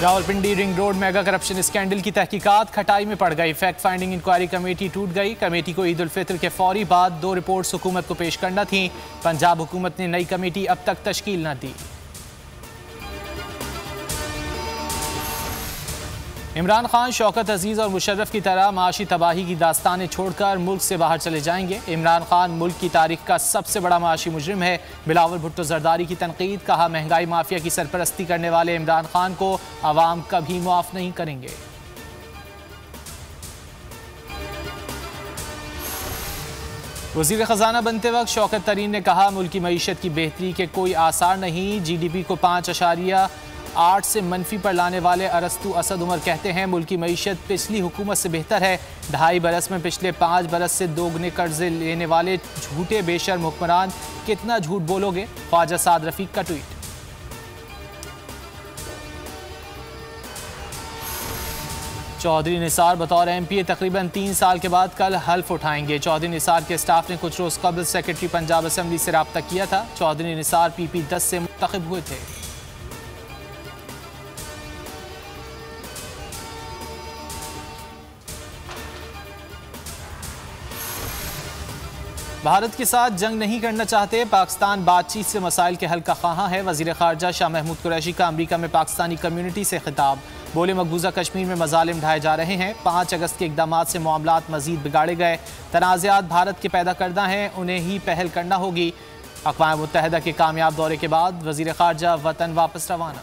Rawalpindi ring road mega corruption scandal की तहकीकात खटाई में पड़ गई। फैक्ट फाइंडिंग इंक्वायरी कमेटी टूट गई। कमेटी को ईद उल फितर के फौरी बाद 2 रिपोर्ट्स हुकूमत को पेश करना थी। पंजाब हुकूमत ने नई कमेटी अब तक तश्कील न दी। इमरान खान शौकत अजीज़ और मुशर्रफ की तरह माशी तबाही की दास्तानें छोड़कर मुल्क से बाहर चले जाएंगे। इमरान खान मुल्क की तारीख का सबसे बड़ा माशी मुजरिम है। बिलावल भुट्टो जरदारी की तनकीद, कहा महंगाई माफिया की सरपरस्ती करने वाले इमरान खान को अवाम कभी मुआफ नहीं करेंगे। वज़ीर ख़जाना बनते वक्त शौकत तरीन ने कहा मुल्क की मईशत की बेहतरी के कोई आसार नहीं। GDP को 5.8 से मनफी पर लाने वाले अरस्तु असद उमर कहते हैं मुल्क की मईशत पिछली हुकूमत से बेहतर है। 2.5 बरस में पिछले 5 बरस से दोगुने कर्जे लेने वाले झूठे बेशर्म हुक्मरान कितना झूठ बोलोगे। ख्वाजा साद रफीक का ट्वीट। चौधरी निसार बतौर MPA तकरीबन 3 साल के बाद कल हल्फ उठाएंगे। चौधरी निसार के स्टाफ ने कुछ रोज कबल सेक्रेटरी पंजाब असम्बली से रब्ता किया था। चौधरी निसार PP 10 से मुंतखब हुए थे। भारत के साथ जंग नहीं करना चाहते, पाकिस्तान बातचीत से मसाइल के हल का ख्वाहां है। वज़ीर ख़ारजा शाह महमूद कुरैशी का अमरीका में पाकिस्तानी कम्यूनिटी से खिताब। बोले मकबूजा कश्मीर में मजालिम ढाए जा रहे हैं। 5 अगस्त के इक़दामात से मामलात मज़ीद बिगाड़े गए। तनाज़ात भारत के पैदा करदा हैं, उन्हें ही पहल करना होगी। अक़वाम मुत्तहिदा के कामयाब दौरे के बाद वज़ीर ख़ारजा वतन वापस रवाना।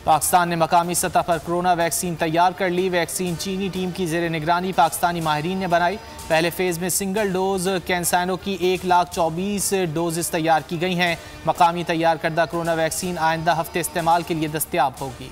पाकिस्तान ने मकामी सतह पर कोरोना वैक्सीन तैयार कर ली। वैक्सीन चीनी टीम की ज़ेर निगरानी पाकिस्तानी माहिरीन ने बनाई। पहले फेज़ में सिंगल डोज कैंसैनो की 1,24,000 डोजेस तैयार की गई हैं। मकामी तैयार करदा कोरोना वैक्सीन आइंदा हफ्ते इस्तेमाल के लिए दस्तयाब होगी।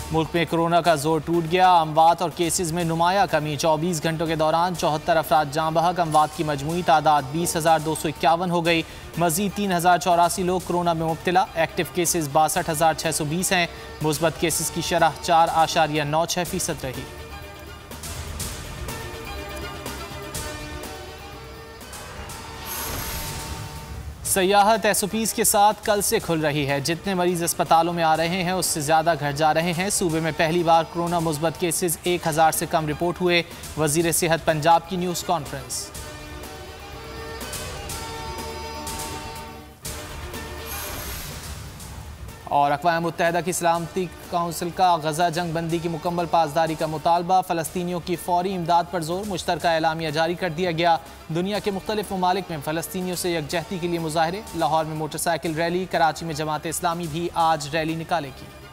मुल्क में कोरोना का जोर टूट गया। अमवात और केसेस में नुमाया कमी। 24 घंटों के दौरान 74 अफराद जाँ बहक। अमवात की मजमूई तादाद 20,251 हो गई। मजीद 3,084 लोग कोरोना में मुब्तला। एक्टिव केसेस 62,620 हैं। मुस्बत केसेस की शरह 4.96% रही। सयाहत SOPs के साथ कल से खुल रही है। जितने मरीज अस्पतालों में आ रहे हैं उससे ज़्यादा घर जा रहे हैं। सूबे में पहली बार कोरोना मुस्बत केसेस 1,000 से कम रिपोर्ट हुए। वज़ीर सेहत पंजाब की न्यूज़ कॉन्फ्रेंस। और अक़वाम मुत्तहिदा की सलामती काउंसिल का गज़ा जंग बंदी की मुकम्मल पासदारी का मुतालबा। फ़लस्तीनियों की फ़ौरी इमदाद पर जोर। मुश्तरका एलामिया जारी कर दिया गया। दुनिया के मुख्तलिफ ममालिक में फ़लस्तीनियों से यकजहती के लिए मुज़ाहरे। लाहौर में मोटरसाइकिल रैली। कराची में जमात इस्लामी भी आज रैली निकालेगी।